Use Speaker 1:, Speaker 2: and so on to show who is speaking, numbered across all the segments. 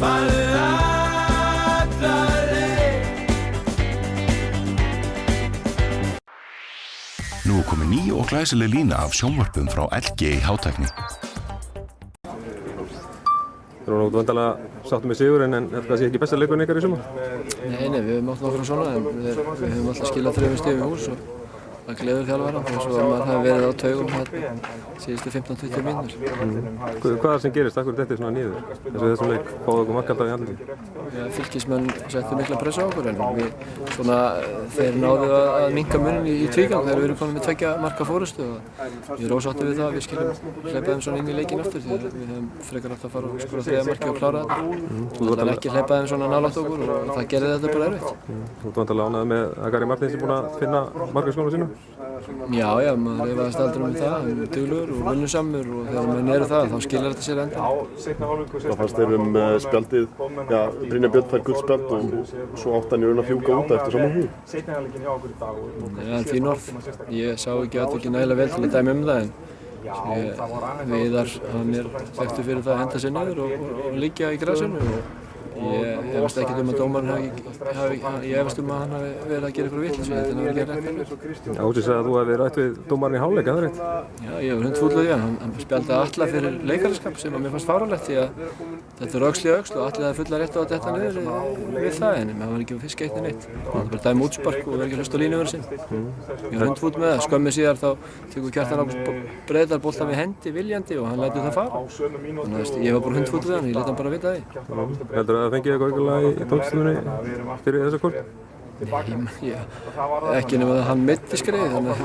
Speaker 1: farið alla leið.
Speaker 2: Nú er komin ný og glæsileg lína af sjónvörpum frá LG í hátækni.
Speaker 3: Þú erum nú vandalega sáttum með sigurinn en þetta sé ekki besta leikurinn ykkar í sumar?
Speaker 4: Nei, við höfum átt nokkra svona en við höfum alltaf skilað 3 stigum í hús og það gleður þjálfarann og svo að maður hafi verið á taugum síðustu 15-20 mínútur.
Speaker 3: Hvað er það sem gerist? Akkur þetta er svona niður? Þessum leik fáðu okkur mark alltaf í andlitið?
Speaker 4: Fylkismenn settu mikla pressu á okkur en þeir náðu að minnka munin í tvígang þegar við erum komin með 2 marka fórustu og ég er ósáttur við það að við skiljum hleypa þeim svona inn í leikinn aftur því við höfum frekar átt að fara og skora 3 marki og klára þetta. Það er ekki hleypa þeim svona nálægt okkur og það gerði þetta bara erfitt.
Speaker 3: Þú ert vandalega ánægður með að Gary Martins er búinn að finna markaskóna sínum?
Speaker 4: Já, maður efaðist aldrei það, duglegur og vinnusamur og þegar maður eru það, þá skilar þetta sér enda.
Speaker 5: Hvað fannst þér spjaldið? Já, Brynjar Björn fær gult spjald og svo átti hann í raun að fjúka út eftir saman hug.
Speaker 4: Já, þín orð. Ég sá ekki atvikið nægilega vel til að dæma það en Viðar, hann er þekktur fyrir það að henda sér niður og liggja í grasinu og ég efast ekkert að dómarinn ég efast að hann hafi verið að gera eitthvað vitleysu, þetta hafi verið rétt.
Speaker 3: Ásins að þú hefði rætt við dómarinn í hálfleik, það er rétt?
Speaker 4: Já, ég var hundfúll af því að hann spjaldi Atla fyrir leikaraskap sem að mér fannst fáránlegt því að þetta er öxl í öxl og Atli hafði fulla rétt á að detta niður við það en maður var ekki að fiska eitt en eitt. Það var bara dæmi útspark og verið ekki að hlusta á línuverðin sinn. Ég var hundfúll með það, skömmu síðar þá tekur Kjartan Ágúst Breiðdal boltann við hendi viljandi og hann lætur það fara. Þannig að ég var bara hundfúll við hann, ég lét hann bara vita því.
Speaker 3: Heldur það fengið eitthvað aukalega í tónlistunni fyrir þessa kvöld?
Speaker 4: Nei, ekki nema að hann meiddi skreið, þannig að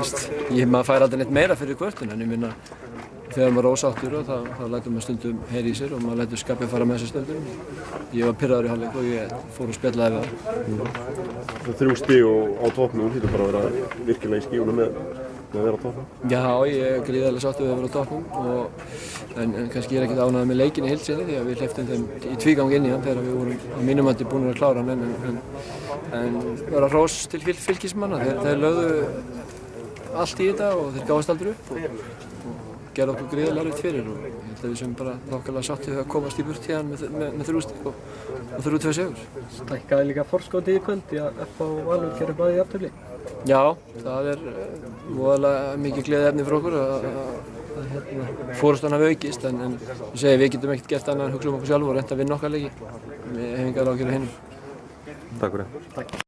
Speaker 4: maður fær aldrei neitt meira fyrir kvöldin en ég minna þegar maður er ósáttur og þá lætur maður stundum heyra í sér og maður lætur skapið fara með sér stundum. Ég var pirraður í hálfleik og ég fór og spjallaði við hann.
Speaker 5: 3 stig á toppnum, þú hlýtur bara að vera virkilega í skífunum með að vera á toppnum.
Speaker 4: Já, ég er gríðarlega sáttur við að vera á toppnum en kannski ég er ekkert ánægður með leikinn í heild sinni því að við hleyptum þeim í tvígang inn í hann þegar við vorum á mínum mati búin að klára hann en vera hrós til fylkismanna, þeir lögðu allt í þetta og þeir gáðast aldrei upp og gerði okkur gríðarlega erfitt fyrir og ég held að við sem bara þokkalega sáttið við að komast í burt hérna með 3 stig og 2 sigur.
Speaker 6: Stækkaði líka forskotið í kvöld í að FH og Valur gerðu bæði í jafntefli?
Speaker 4: Já, það er voðalega mikið gleðiefni fyrir okkur að forystan hafi aukist en ég segi við getum ekkert gert annað en hugsa okkur sjálf og reynda að vinna okkar leiki. Við hefum engar áhyggjur af hinum.
Speaker 3: Takk fyrir.